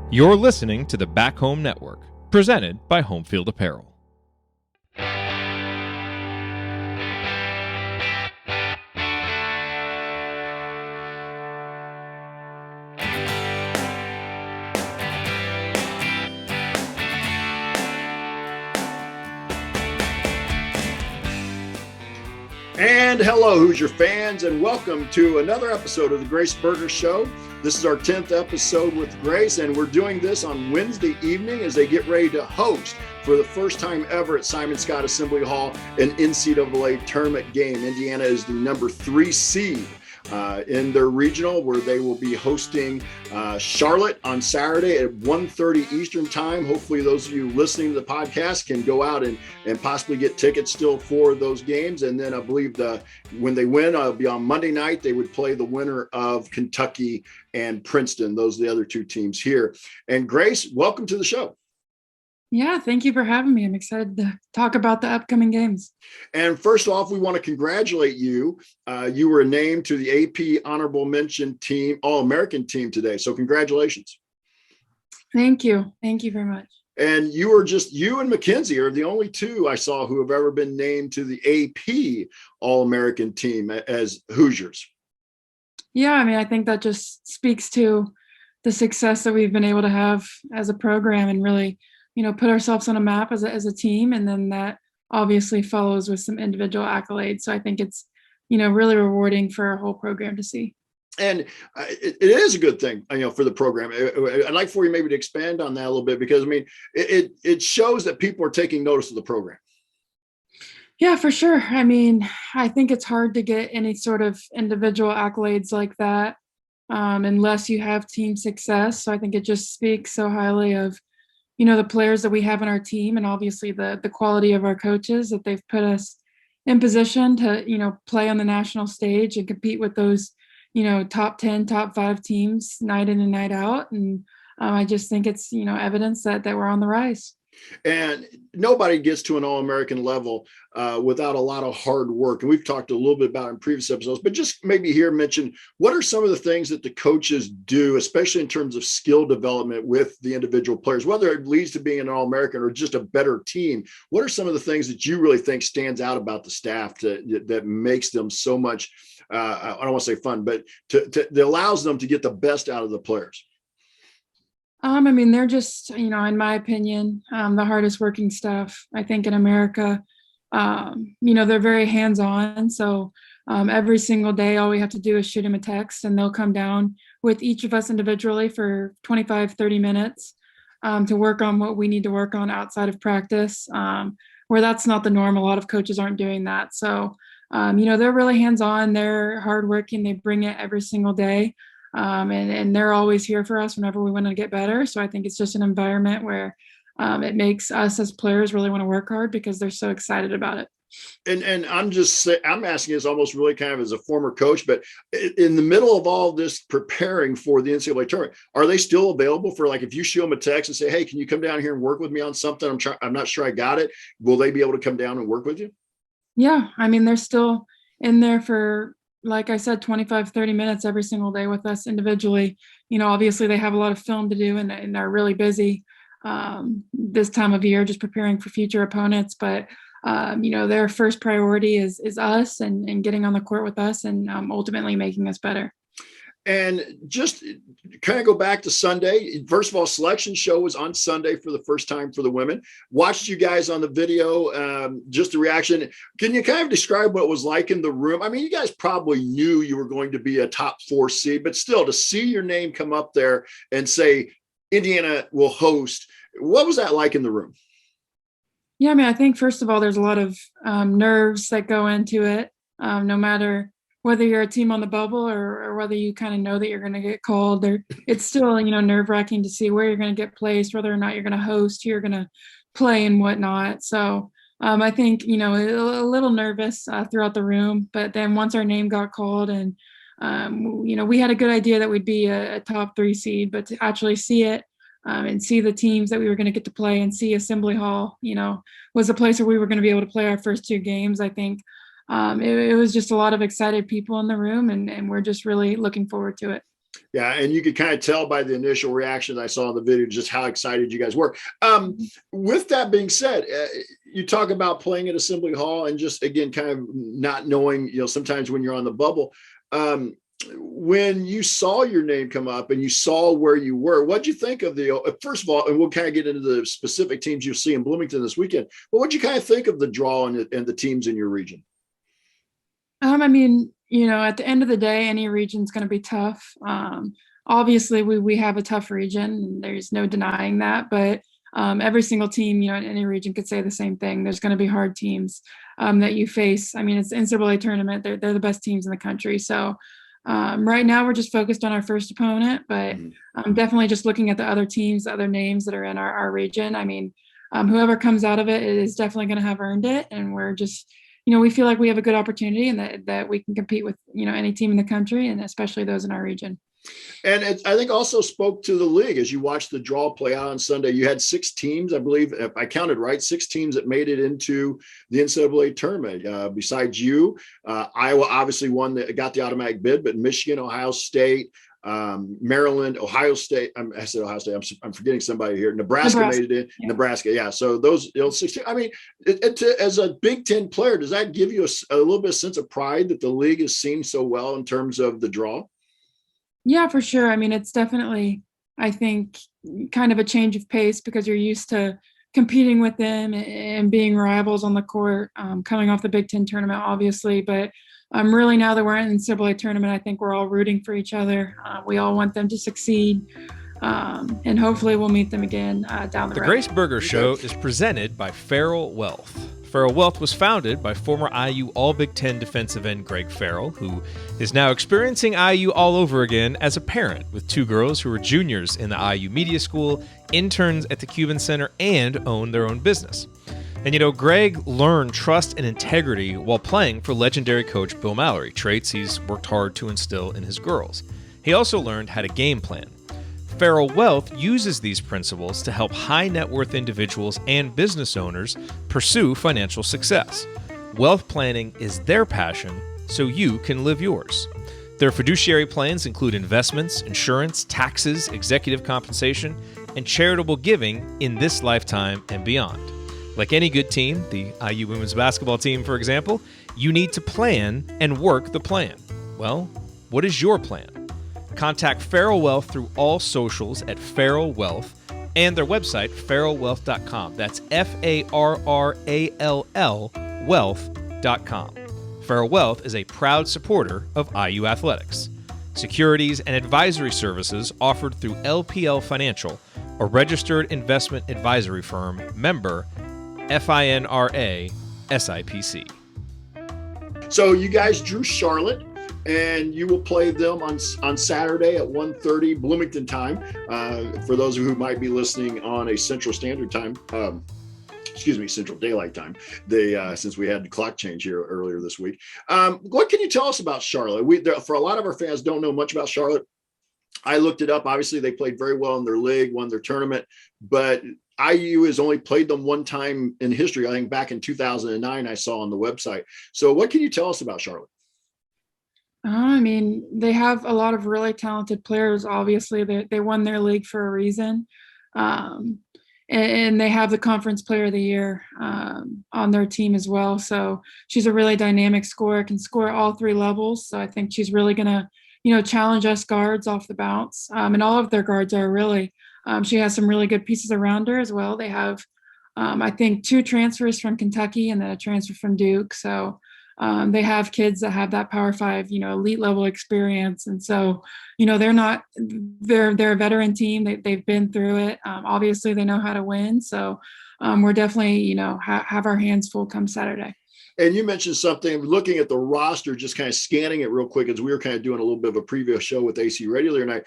You're listening to the Back Home Network, presented by Homefield Apparel. And hello, Hoosier fans, and welcome to another episode of the Grace Berger Show. This is our 10th episode with Grace, and we're doing this on Wednesday evening as they get ready to host for the first time ever at Simon Skjodt Assembly Hall an NCAA Tournament game. Indiana is the number 3 seed in their regional, where they will be hosting Charlotte on Saturday at 1:30 Eastern time. Hopefully those of you listening to the podcast can go out and possibly get tickets still for those games. And then I believe when they win, it'll be on Monday night. They would play the winner of Kentucky and Princeton. Those are the other two teams here. And Grace, welcome to the show. Yeah, thank you for having me. I'm excited to talk about the upcoming games. And first off, we want to congratulate you. You were named to the AP Honorable Mention Team, All-American team today. So congratulations. Thank you. Thank you very much. And you and Mackenzie are the only two I saw who have ever been named to the AP All-American team as Hoosiers. Yeah, I mean, I think that just speaks to the success that we've been able to have as a program and really, put ourselves on a map as a team. And then that obviously follows with some individual accolades. So I think it's, really rewarding for our whole program to see. And it is a good thing, for the program. I'd like for you maybe to expand on that a little bit, because I mean, it shows that people are taking notice of the program. Yeah, for sure. I mean, I think it's hard to get any sort of individual accolades like that unless you have team success. So I think it just speaks so highly of, the players that we have in our team, and obviously the quality of our coaches, that they've put us in position to, play on the national stage and compete with those, top 10, top 5 teams night in and night out. And I just think it's, evidence that we're on the rise. And nobody gets to an All-American level without a lot of hard work. And we've talked a little bit about it in previous episodes, but just maybe here mention, what are some of the things that the coaches do, especially in terms of skill development with the individual players, whether it leads to being an All-American or just a better team? What are some of the things that you really think stands out about the staff that makes them so much, I don't want to say fun, but that allows them to get the best out of the players? I mean, they're just, in my opinion, the hardest working staff, I think, in America. They're very hands-on. So every single day, all we have to do is shoot them a text, and they'll come down with each of us individually for 25, 30 minutes to work on what we need to work on outside of practice, where that's not the norm. A lot of coaches aren't doing that. So, they're really hands-on. They're hardworking. They bring it every single day. And they're always here for us whenever we want to get better. So I think it's just an environment where it makes us as players really want to work hard because they're so excited about it. And I'm asking this almost really kind of as a former coach, but in the middle of all this preparing for the NCAA tournament, are they still available for, like, if you shoot them a text and say, hey, can you come down here and work with me on something? I'm not sure I got it. Will they be able to come down and work with you? Yeah. I mean, they're still in there for, like I said, 25, 30 minutes every single day with us individually. Obviously they have a lot of film to do and they're really busy this time of year, just preparing for future opponents. But, their first priority is us and getting on the court with us and ultimately making us better. And just kind of go back to Sunday. First of all, selection show was on Sunday for the first time for the women. Watched you guys on the video, just the reaction. Can you kind of describe what it was like in the room? I mean, you guys probably knew you were going to be a top 4 seed, but still to see your name come up there and say Indiana will host, what was that like in the room? Yeah, I mean, I think first of all, there's a lot of nerves that go into it, no matter whether you're a team on the bubble or whether you kind of know that you're going to get called, it's still, nerve-wracking to see where you're going to get placed, whether or not you're going to host, who you're going to play and whatnot. So I think, a little nervous throughout the room, but then once our name got called and, we had a good idea that we'd be a top 3 seed, but to actually see it and see the teams that we were going to get to play and see Assembly Hall, was a place where we were going to be able to play our first 2 games. I think it was just a lot of excited people in the room, and we're just really looking forward to it. Yeah, and you could kind of tell by the initial reaction I saw in the video just how excited you guys were. With that being said, you talk about playing at Assembly Hall and just, again, kind of not knowing, sometimes when you're on the bubble. When you saw your name come up and you saw where you were, what'd you think of first of all, and we'll kind of get into the specific teams you'll see in Bloomington this weekend, but what'd you kind of think of the draw and the teams in your region? I mean, at the end of the day, any region's going to be tough. Obviously, we have a tough region, and there's no denying that. But every single team, in any region could say the same thing. There's going to be hard teams that you face. I mean, it's the NCAA tournament. They're the best teams in the country. So right now, we're just focused on our first opponent. But I'm definitely just looking at the other teams, the other names that are in our region. I mean, whoever comes out of it is definitely going to have earned it, and we're just we feel like we have a good opportunity and that we can compete with, any team in the country, and especially those in our region. And I think also spoke to the league as you watched the draw play out on Sunday. You had 6 teams, I believe, if I counted right, 6 teams that made it into the NCAA tournament. Besides you, Iowa obviously won, got the automatic bid, but Michigan, Ohio State, Maryland, Ohio State. I said Ohio State. I'm forgetting somebody here. Nebraska made it in. Yeah. Nebraska, yeah. So those 16. I mean, as a Big Ten player, does that give you a little bit of sense of pride that the league has seen so well in terms of the draw? Yeah, for sure. I mean, it's definitely, I think, kind of a change of pace because you're used to competing with them and being rivals on the court, coming off the Big Ten tournament, obviously, but. Really, now that we're in the NCAA tournament, I think we're all rooting for each other. We all want them to succeed, and hopefully we'll meet them again down the road. The Grace Berger Show is presented by Farrall Wealth. Farrall Wealth was founded by former IU All-Big Ten defensive end Greg Farrall, who is now experiencing IU all over again as a parent with 2 girls who are juniors in the IU Media School, interns at the Cuban Center, and own their own business. And Greg learned trust and integrity while playing for legendary coach Bill Mallory, traits he's worked hard to instill in his girls. He also learned how to game plan. Farrall Wealth uses these principles to help high net worth individuals and business owners pursue financial success. Wealth planning is their passion, so you can live yours. Their fiduciary plans include investments, insurance, taxes, executive compensation, and charitable giving in this lifetime and beyond. Like any good team, the IU women's basketball team, for example, you need to plan and work the plan. Well, what is your plan? Contact Farrall Wealth through all socials at Farrall Wealth and their website, farrallwealth.com. That's FARRALL wealth.com. Farrall Wealth is a proud supporter of IU athletics. Securities and advisory services offered through LPL Financial, a registered investment advisory firm, member FINRA SIPC. So you guys drew Charlotte, and you will play them on Saturday at 1:30 Bloomington time. For those who might be listening on a Central Standard Time, Central Daylight Time. Since we had the clock change here earlier this week. What can you tell us about Charlotte? For a lot of our fans don't know much about Charlotte. I looked it up. Obviously, they played very well in their league, won their tournament, but IU has only played them one time in history. I think back in 2009, I saw on the website. So what can you tell us about Charlotte? I mean, they have a lot of really talented players. Obviously, they won their league for a reason. And they have the conference player of the year on their team as well. So she's a really dynamic scorer, can score at all 3 levels. So I think she's really going to, challenge us guards off the bounce. And all of their guards are really, she has some really good pieces around her as well. They have, I think, 2 transfers from Kentucky and then a transfer from Duke. So they have kids that have that Power 5, elite level experience. And so, they're a veteran team. They've been through it. Obviously they know how to win. So we're definitely, have our hands full come Saturday. And you mentioned something, looking at the roster, just kind of scanning it real quick as we were kind of doing a little bit of a previous show with AC Radio the other night.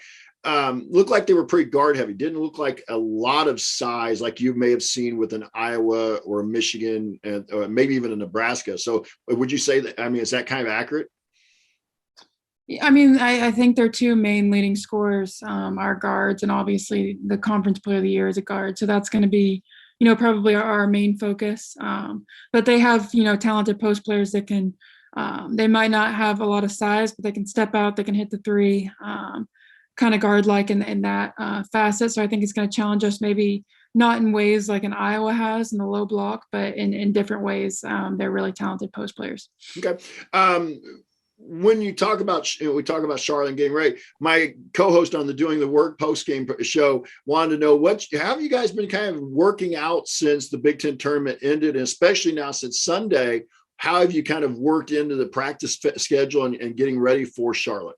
Looked like they were pretty guard heavy. Didn't look like a lot of size like you may have seen with an Iowa or a Michigan and or maybe even a Nebraska. So would you say that, is that kind of accurate? I think their 2 main leading scorers are guards, and obviously the conference player of the year is a guard. So that's going to be, probably our main focus. But they have, talented post players that can, they might not have a lot of size, but they can step out, they can hit the 3. kind of guard-like in that facet. So I think it's going to challenge us, maybe not in ways like an Iowa has in the low block, but in different ways. They're really talented post players. Okay. When you talk about, we talk about Charlotte and getting ready, my co-host on the Doing the Work post-game show wanted to know how have you guys been kind of working out since the Big Ten tournament ended, and especially now since Sunday, how have you kind of worked into the practice schedule and getting ready for Charlotte?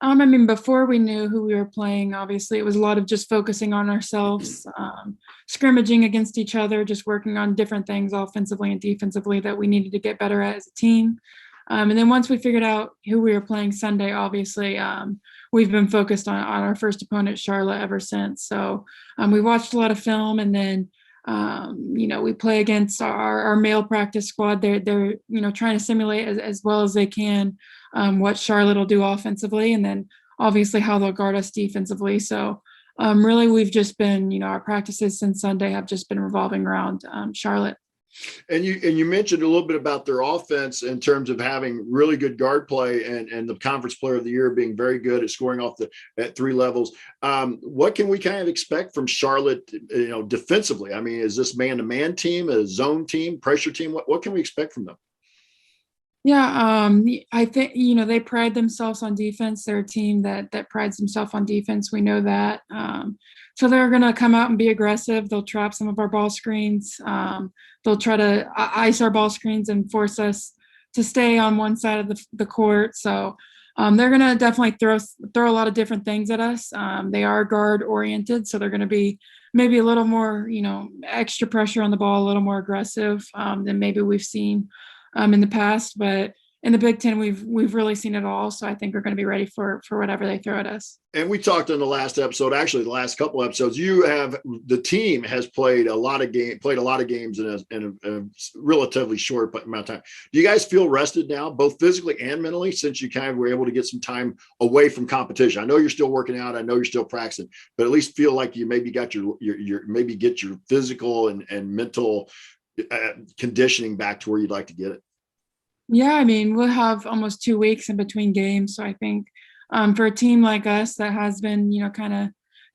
I mean, before we knew who we were playing, obviously it was a lot of just focusing on ourselves, scrimmaging against each other, just working on different things offensively and defensively that we needed to get better at as a team. And then once we figured out who we were playing Sunday, obviously we've been focused on our first opponent, Charlotte, ever since. So we watched a lot of film, and then we play against our male practice squad. They're trying to simulate as well as they can what Charlotte will do offensively, and then obviously how they'll guard us defensively. So really we've just been, our practices since Sunday have just been revolving around Charlotte. And you mentioned a little bit about their offense in terms of having really good guard play and the conference player of the year being very good at scoring at three levels. What can we kind of expect from Charlotte, defensively? I mean, is this man-to-man team, a zone team, pressure team? What can we expect from them? Yeah, I think, they pride themselves on defense. They're a team that prides themselves on defense. We know that. So they're going to come out and be aggressive. They'll trap some of our ball screens. They'll try to ice our ball screens and force us to stay on one side of the court. So they're going to definitely throw a lot of different things at us. They are guard oriented, so they're going to be maybe a little more, extra pressure on the ball, a little more aggressive than maybe we've seen in the past. But in the Big Ten, we've really seen it all. So I think we're going to be ready for whatever they throw at us. And we talked in the last episode, actually the last couple episodes, the team has played a lot of games in a relatively short amount of time. Do you guys feel rested now, both physically and mentally, since you kind of were able to get some time away from competition? I know you're still working out. I know you're still practicing, but at least feel like you maybe got your maybe get your physical and mental conditioning back to where you'd like to get it. Yeah, I mean, we'll have almost 2 weeks in between games. So I think for a team like us that has been, kind of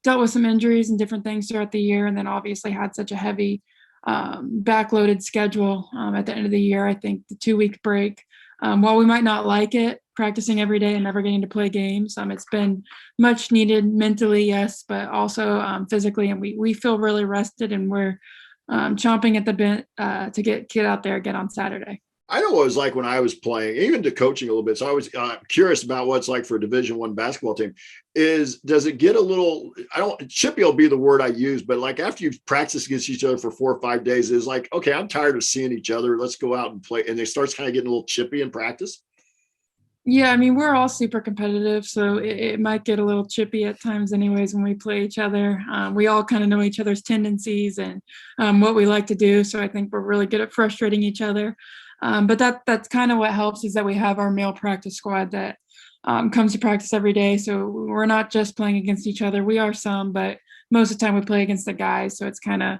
dealt with some injuries and different things throughout the year, and then obviously had such a heavy backloaded schedule at the end of the year, I think the 2-week break, while we might not like it, practicing every day and never getting to play games, it's been much needed mentally, yes, but also physically. And we feel really rested, and we're chomping at the bit to get out there again on Saturday. I know what it was like when I was playing, even to coaching a little bit. So I was curious about what it's like for a Division I basketball team. Does it get a little, chippy will be the word I use, but like after you've practiced against each other for 4 or 5 days, it's like, okay, I'm tired of seeing each other. Let's go out and play. And they start kind of getting a little chippy in practice. Yeah, I mean, we're all super competitive, so it might get a little chippy at times anyways when we play each other. We all kind of know each other's tendencies and what we like to do. So I think we're really good at frustrating each other. But that's kind of what helps, is that we have our male practice squad that comes to practice every day. So we're not just playing against each other. We are some, but most of the time we play against the guys. So it's kind of,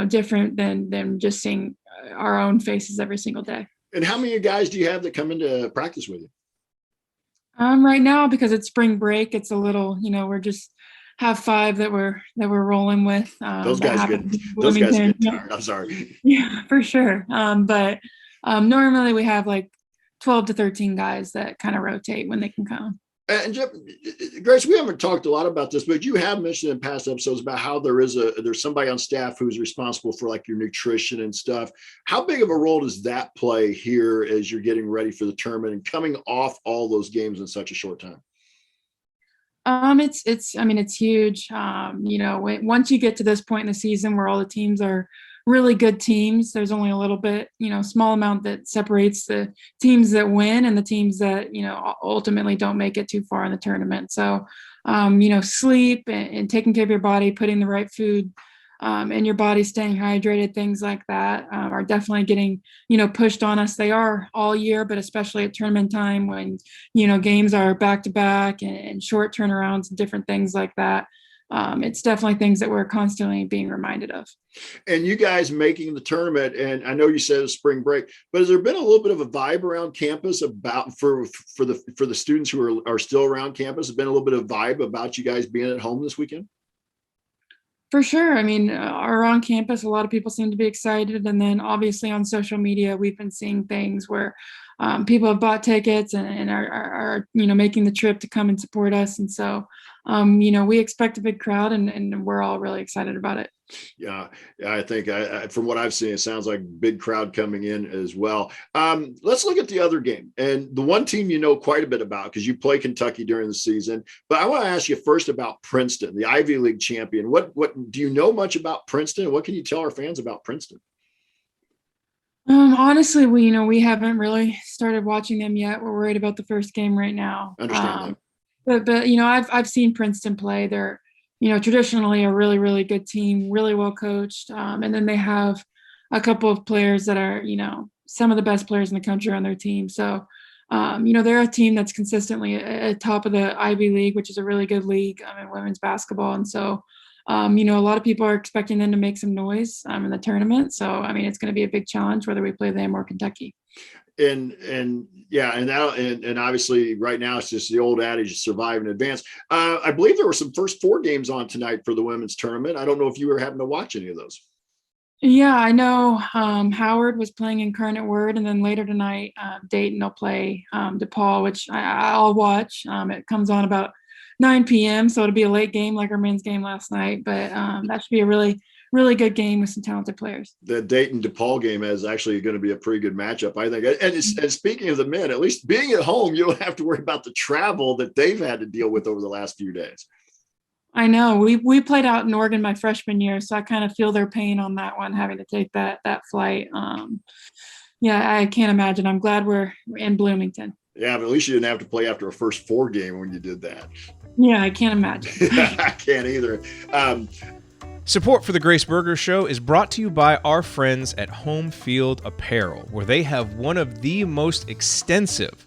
different than just seeing our own faces every single day. And how many guys do you have that come into practice with you? Right now, because it's spring break, it's a little, we're just have 5 that we're rolling with. Those guys get tired. I'm sorry. Yeah, for sure. But normally we have like 12 to 13 guys that kind of rotate when they can come. And Jeff, Grace, we haven't talked a lot about this, but you have mentioned in past episodes about how there's somebody on staff who's responsible for like your nutrition and stuff. How big of a role does that play here as you're getting ready for the tournament and coming off all those games in such a short time? It's huge. Once you get to this point in the season where all the teams are really good teams, there's only a little bit, small amount that separates the teams that win and the teams that, ultimately don't make it too far in the tournament. So, sleep and taking care of your body, putting the right food in your body, staying hydrated, things like that are definitely getting, pushed on us. They are all year, but especially at tournament time when, games are back to back and short turnarounds and different things like that. it's definitely things that we're constantly being reminded of. And you guys making the tournament, and I know you said it's spring break, but has there been a little bit of a vibe around campus about for the students who are still around campus? Has been a little bit of vibe about you guys being at home this weekend? For sure. I mean, around campus, a lot of people seem to be excited. And then obviously on social media, we've been seeing things where people have bought tickets and are, making the trip to come and support us. And so, we expect a big crowd and we're all really excited about it. Yeah, I think from what I've seen, it sounds like big crowd coming in as well. Let's look at the other game, and the one team you know quite a bit about because you play Kentucky during the season. But I want to ask you first about Princeton, the Ivy League champion. What do you know much about Princeton? What can you tell our fans about Princeton? Honestly, we haven't really started watching them yet. We're worried about the first game right now. Understand that. But I've seen Princeton play. They're traditionally a really, really good team, really well coached. And then they have a couple of players that are, some of the best players in the country on their team. So, they're a team that's consistently at top of the Ivy League, which is a really good league in women's basketball. And so, a lot of people are expecting them to make some noise in the tournament. So, it's going to be a big challenge whether we play them or Kentucky. And obviously right now it's just the old adage, survive in advance. I believe there were some first 4 games on tonight for the women's tournament. I don't know if you were having to watch any of those. Yeah, I know Howard was playing Incarnate Word, and then later tonight Dayton will play DePaul, which I'll watch. It comes on about 9 p.m. so it'll be a late game like our men's game last night, but that should be a really good game with some talented players. The Dayton DePaul game is actually going to be a pretty good matchup, I think. And speaking of the men, at least being at home, you don't have to worry about the travel that they've had to deal with over the last few days. I know. We played out in Oregon my freshman year, so I kind of feel their pain on that one, having to take that flight. I can't imagine. I'm glad we're in Bloomington. Yeah, but at least you didn't have to play after a first 4 game when you did that. Yeah, I can't imagine. I can't either. Support for the Grace Berger Show is brought to you by our friends at Home Field Apparel, where they have one of the most extensive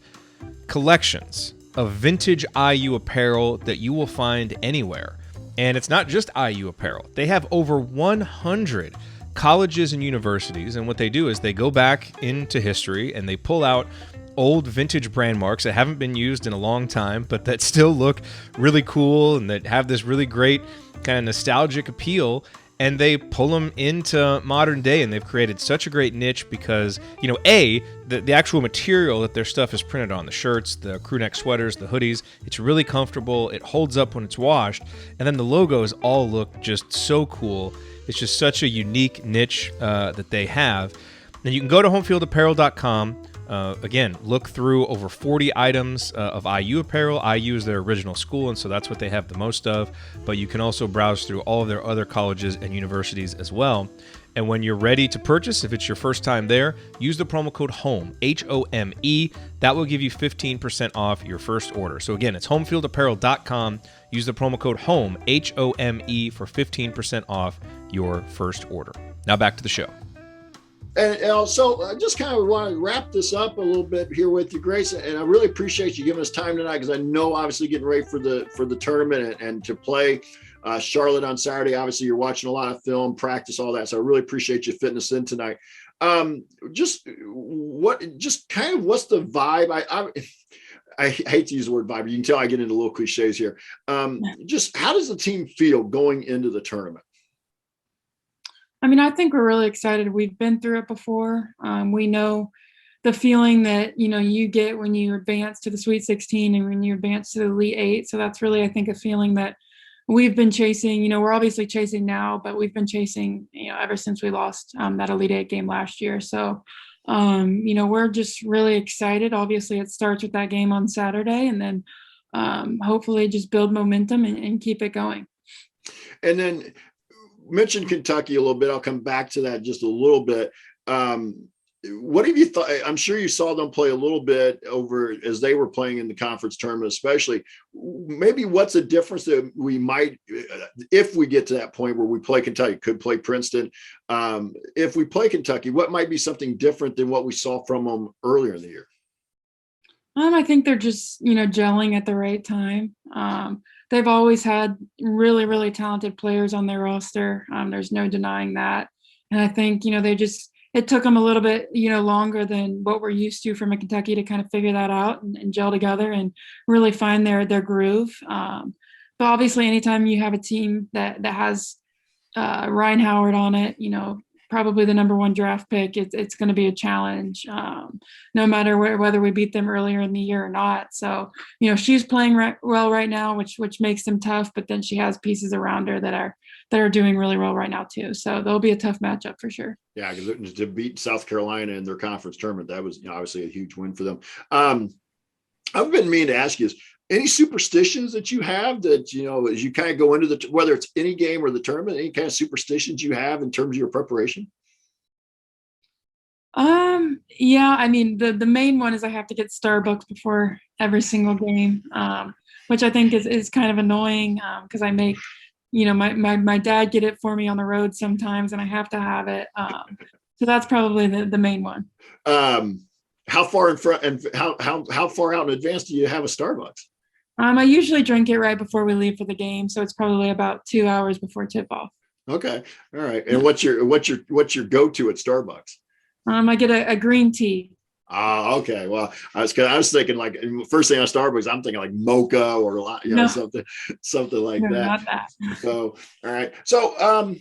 collections of vintage IU apparel that you will find anywhere. And it's not just IU apparel. They have over 100 colleges and universities, and what they do is they go back into history and they pull out old vintage brand marks that haven't been used in a long time, but that still look really cool and that have this really great kind of nostalgic appeal, and they pull them into modern day, and they've created such a great niche because, the actual material that their stuff is printed on, the shirts, the crew neck sweaters, the hoodies, it's really comfortable, it holds up when it's washed, and then the logos all look just so cool. It's just such a unique niche that they have. And you can go to homefieldapparel.com. Again, look through over 40 items of IU apparel. IU is their original school, and so that's what they have the most of. But you can also browse through all of their other colleges and universities as well. And when you're ready to purchase, if it's your first time there, use the promo code HOME, HOME. That will give you 15% off your first order. So again, it's homefieldapparel.com. Use the promo code HOME, HOME, for 15% off your first order. Now back to the show. And so I just kind of want to wrap this up a little bit here with you, Grace. And I really appreciate you giving us time tonight because I know obviously getting ready for the tournament and to play Charlotte on Saturday. Obviously, you're watching a lot of film, practice, all that. So I really appreciate you fitting us in tonight. What's the vibe? I hate to use the word vibe. You can tell I get into little cliches here. Just how does the team feel going into the tournament? I think we're really excited. We've been through it before. We know the feeling that, you get when you advance to the Sweet 16 and when you advance to the Elite 8. So that's really, I think, a feeling that we've been chasing. We're obviously chasing now, but we've been chasing, ever since we lost that Elite 8 game last year. So, we're just really excited. Obviously, it starts with that game on Saturday, and then hopefully just build momentum and keep it going. And then mentioned Kentucky a little bit. I'll come back to that just a little bit. What have you thought? I'm sure you saw them play a little bit over as they were playing in the conference tournament, especially. Maybe what's the difference that we might, if we get to that point where we play Kentucky, could play Princeton. If we play Kentucky, what might be something different than what we saw from them earlier in the year? I think they're just, gelling at the right time. They've always had really, really talented players on their roster. There's no denying that. And I think, it took them a little bit, longer than what we're used to from a Kentucky to kind of figure that out and gel together and really find their groove. But obviously, anytime you have a team that has Ryan Howard on it, probably the number one draft pick, it's going to be a challenge, no matter whether we beat them earlier in the year or not. So, she's playing well right now, which makes them tough. But then she has pieces around her that are doing really well right now too. So there'll be a tough matchup for sure. Yeah, because to beat South Carolina in their conference tournament, that was obviously a huge win for them. I've been meaning to ask you is any superstitions that you have that, as you kind of go into whether it's any game or the tournament, any kind of superstitions you have in terms of your preparation? Yeah, I mean, the main one is I have to get Starbucks before every single game, which I think is kind of annoying, because I make, my dad get it for me on the road sometimes and I have to have it. So that's probably the main one. How far in front and how far out in advance do you have a Starbucks? I usually drink it right before we leave for the game, so it's probably about 2 hours before tip off. Okay, all right. And what's your go-to at Starbucks? I get a green tea. Okay. Well, I was thinking like first thing on Starbucks, I'm thinking like mocha or something like that. Not that. So, all right. So,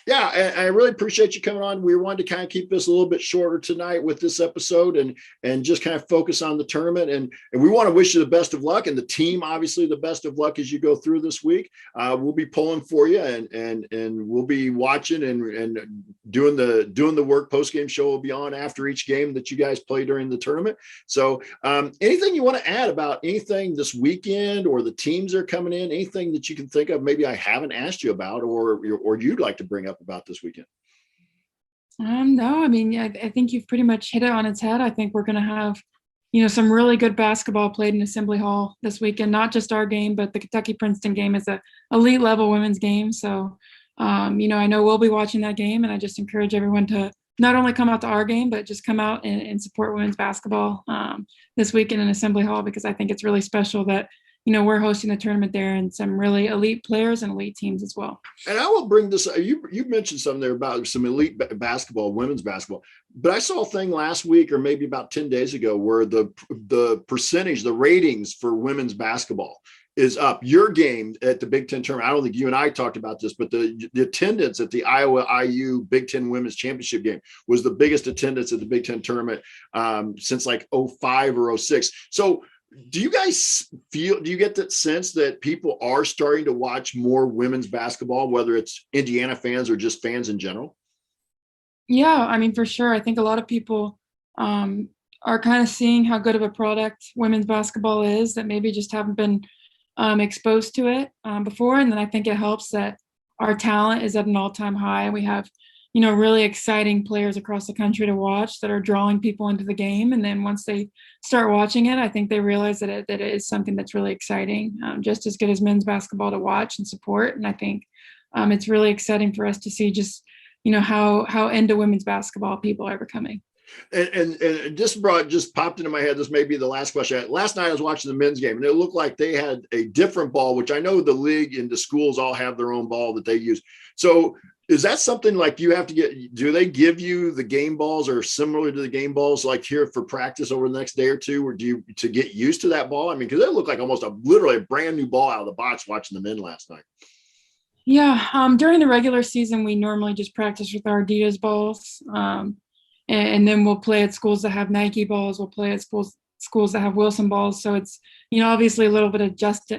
yeah, I really appreciate you coming on. We wanted to kind of keep this a little bit shorter tonight with this episode and just kind of focus on the tournament. And we want to wish you the best of luck, and the team, obviously, the best of luck as you go through this week. We'll be pulling for you and we'll be watching and doing the work. Post-game show will be on after each game that you guys play during the tournament. So anything you want to add about anything this weekend or the teams that are coming in, anything that you can think of, maybe I haven't asked you about or you'd like to bring up about this weekend? No, I mean, I think you've pretty much hit it on its head. I think we're going to have, some really good basketball played in Assembly Hall this weekend, not just our game, but the Kentucky Princeton game is a elite level women's game. So, I know we'll be watching that game, and I just encourage everyone to not only come out to our game, but just come out and support women's basketball this weekend in Assembly Hall, because I think it's really special that we're hosting the tournament there and some really elite players and elite teams as well. And I will bring this, you mentioned something there about some elite basketball, women's basketball, but I saw a thing last week or maybe about 10 days ago where the percentage, the ratings for women's basketball is up. Your game at the Big Ten tournament, I don't think you and I talked about this, but the attendance at the Iowa IU Big Ten Women's Championship game was the biggest attendance at the Big Ten tournament since like 05 or 06. So do you get that sense that people are starting to watch more women's basketball, whether it's Indiana fans or just fans in general? Yeah, I mean, for sure. I think a lot of people are kind of seeing how good of a product women's basketball is that maybe just haven't been exposed to it before. And then I think it helps that our talent is at an all-time high. We have, really exciting players across the country to watch that are drawing people into the game. And then once they start watching it, I think they realize that it is something that's really exciting, just as good as men's basketball to watch and support. And I think it's really exciting for us to see just, how into women's basketball people are becoming. And just popped into my head. This may be the last question. Last night I was watching the men's game, and it looked like they had a different ball, which I know the league and the schools all have their own ball that they use. So is that something like you have to do they give you the game balls or similar to the game balls like here for practice over the next day or two, or do you to get used to that ball? I mean, because it looked like almost literally a brand new ball out of the box watching the men last night. Yeah. During the regular season, we normally just practice with our Adidas balls. And then we'll play at schools that have Nike balls. We'll play at schools that have Wilson balls. So it's, obviously a little bit of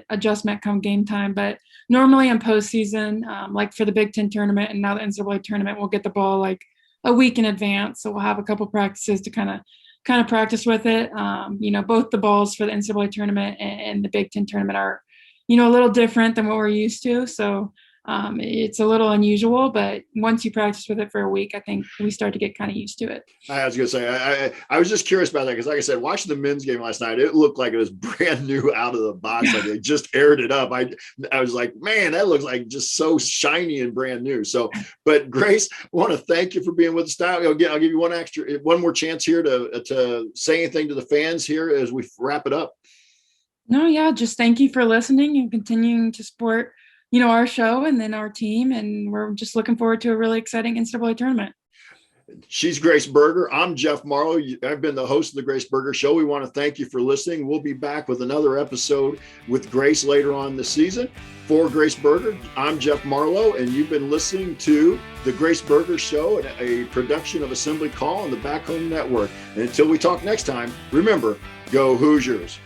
adjustment come game time. But normally in postseason, like for the Big Ten tournament and now the NCAA tournament, we'll get the ball like a week in advance. So we'll have a couple practices to kind of practice with it. Both the balls for the NCAA tournament and the Big Ten tournament are, a little different than what we're used to. So It's a little unusual, but once you practice with it for a week, I think we start to get kind of used to it. I was going to say, I was just curious about that because, like I said, watching the men's game last night, it looked like it was brand new out of the box. Like they just aired it up. I was like, man, that looks like just so shiny and brand new. So, but Grace, I want to thank you for being with us. Again, I'll give you one more chance here to say anything to the fans here as we wrap it up. No, yeah, just thank you for listening and continuing to support, our show and then our team. And we're just looking forward to a really exciting NCAA tournament. She's Grace Berger. I'm Jeff Marlow. I've been the host of the Grace Berger Show. We want to thank you for listening. We'll be back with another episode with Grace later on this season. For Grace Berger, I'm Jeff Marlow, and you've been listening to the Grace Berger Show, a production of Assembly Call and the Back Home Network. And until we talk next time, remember, go Hoosiers.